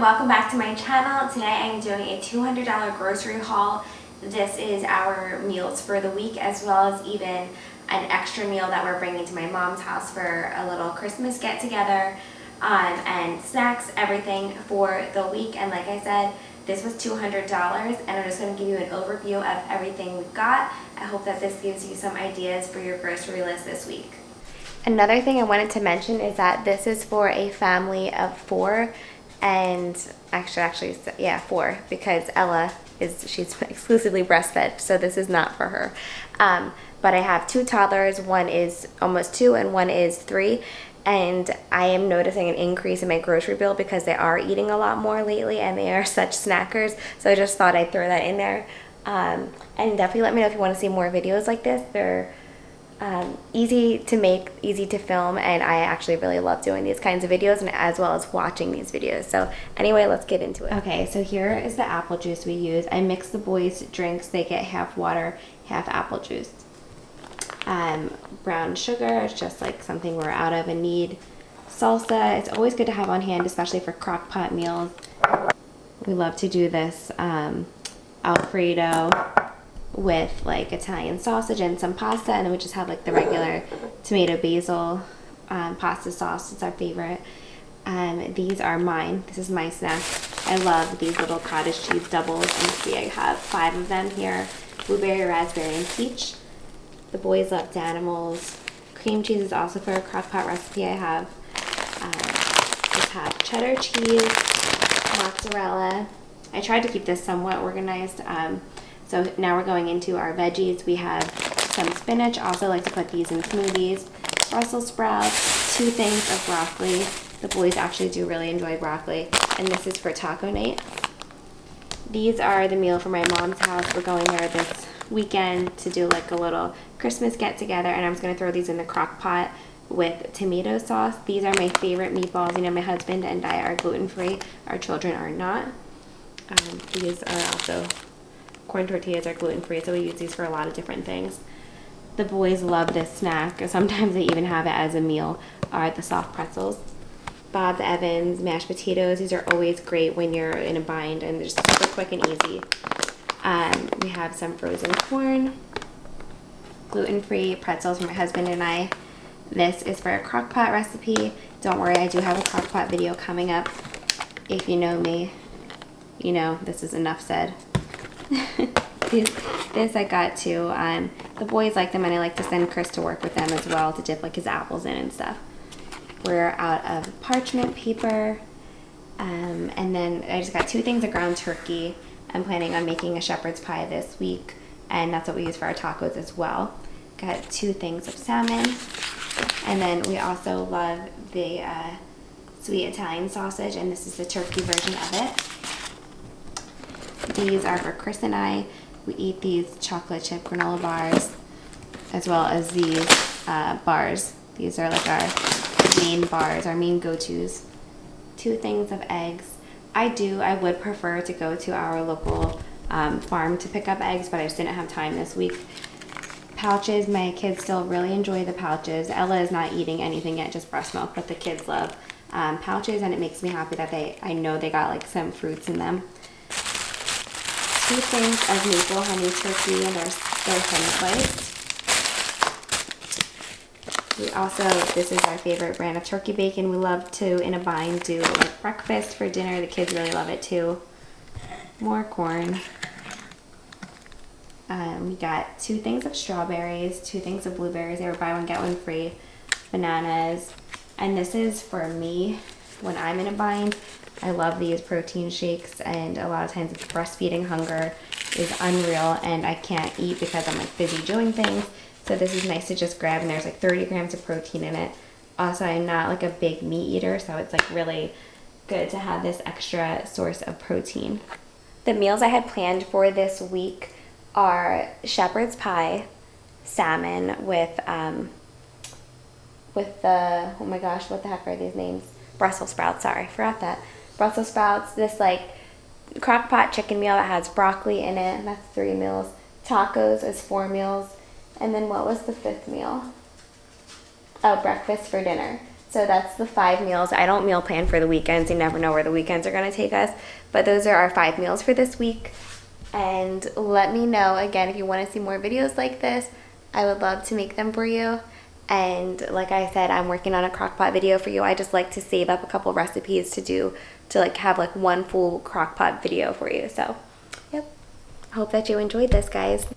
welcome back to my channel. Today I am doing a $200 grocery haul. This is our meals for the week, as well as even an extra meal that we're bringing to my mom's house for a little Christmas get together, and snacks, everything for the week. And like I said, this was $200, and I'm just going to give you an overview of everything we've got. I hope that this gives you some ideas for your grocery list this week. Another thing I wanted to mention is that this is for a family of 4, and actually, yeah, 4, because Ella she's exclusively breastfed, so this is not for her. But I have 2 toddlers. One is almost 2 and one is 3. And I am noticing an increase in my grocery bill because they are eating a lot more lately and they are such snackers. So I just thought I'd throw that in there. And definitely let me know if you want to see more videos like this. They're easy to make, easy to film, and I actually really love doing these kinds of videos, and as well as watching these videos. So anyway, let's get into it. Okay, so here is the apple juice we use. I mix the boys' drinks. They get half water, half apple juice. Brown sugar, it's just like something we're out of and need. Salsa, it's always good to have on hand, especially for crock pot meals. We love to do this Alfredo with like Italian sausage and some pasta, and then we just have like the regular tomato basil pasta sauce. It's our favorite. These are mine. This is my snack. I love these little cottage cheese doubles. And see, I have 5 of them here. Blueberry, raspberry, and peach. The boys love Danimals. Cream cheese is also for a crock pot recipe I have. Just have cheddar cheese, mozzarella. I tried to keep this somewhat organized. So now we're going into our veggies. We have some spinach. Also like to put these in smoothies. Brussels sprouts, 2 things of broccoli. The boys actually do really enjoy broccoli. And this is for taco night. These are the meal for my mom's house. We're going there this weekend to do like a little Christmas get together, and I'm just going to throw these in the crock pot with tomato sauce. These are my favorite meatballs. You know, my husband and I are gluten-free. Our children are not. These are also, corn tortillas are gluten-free, so we use these for a lot of different things. The boys love this snack. Sometimes they even have it as a meal, are the soft pretzels. Bob's Evans, mashed potatoes. These are always great when you're in a bind, and they're just super quick and easy. We have some frozen corn, gluten-free pretzels for my husband and I. This is for a crock pot recipe. Don't worry, I do have a crock pot video coming up. If you know me, you know this is enough said. This I got too. The boys like them, and I like to send Chris to work with them as well to dip like his apples in and stuff. We're out of parchment paper. And then I just got 2 things of ground turkey. I'm planning on making a shepherd's pie this week, and that's what we use for our tacos as well. Got 2 things of salmon, and then we also love the sweet Italian sausage, and this is the turkey version of it. These are for Chris and I. We eat these chocolate chip granola bars, as well as these bars. These are like our main bars, our main go-tos. 2 things of eggs. I would prefer to go to our local farm to pick up eggs, but I just didn't have time this week. Pouches, my kids still really enjoy the pouches. Ella is not eating anything yet, just breast milk, but the kids love pouches, and it makes me happy that I know they got like some fruits in them. 2 things of maple honey turkey, and they're thin sliced. We also, this is our favorite brand of turkey bacon. We love to, in a bind, do like breakfast for dinner. The kids really love it too. More corn. We got 2 things of strawberries, 2 things of blueberries. They were buy one, get one free. Bananas. And this is for me when I'm in a bind. I love these protein shakes, and a lot of times it's breastfeeding hunger is unreal, and I can't eat because I'm like busy doing things. So this is nice to just grab, and there's like 30 grams of protein in it. Also, I'm not like a big meat eater, so it's like really good to have this extra source of protein. The meals I had planned for this week are shepherd's pie, salmon with the, oh my gosh, what the heck are these names? Brussels sprouts, sorry, forgot that. Brussels sprouts, this like crock pot chicken meal that has broccoli in it, that's 3 meals. Tacos is 4 meals. And then what was the 5th meal? Oh, breakfast for dinner. So that's the 5 meals. I don't meal plan for the weekends. You never know where the weekends are going to take us. But those are our 5 meals for this week. And let me know, again, if you want to see more videos like this. I would love to make them for you. And like I said, I'm working on a crock pot video for you. I just like to save up a couple recipes to like have like one full crock pot video for you. So, yep. I hope that you enjoyed this, guys.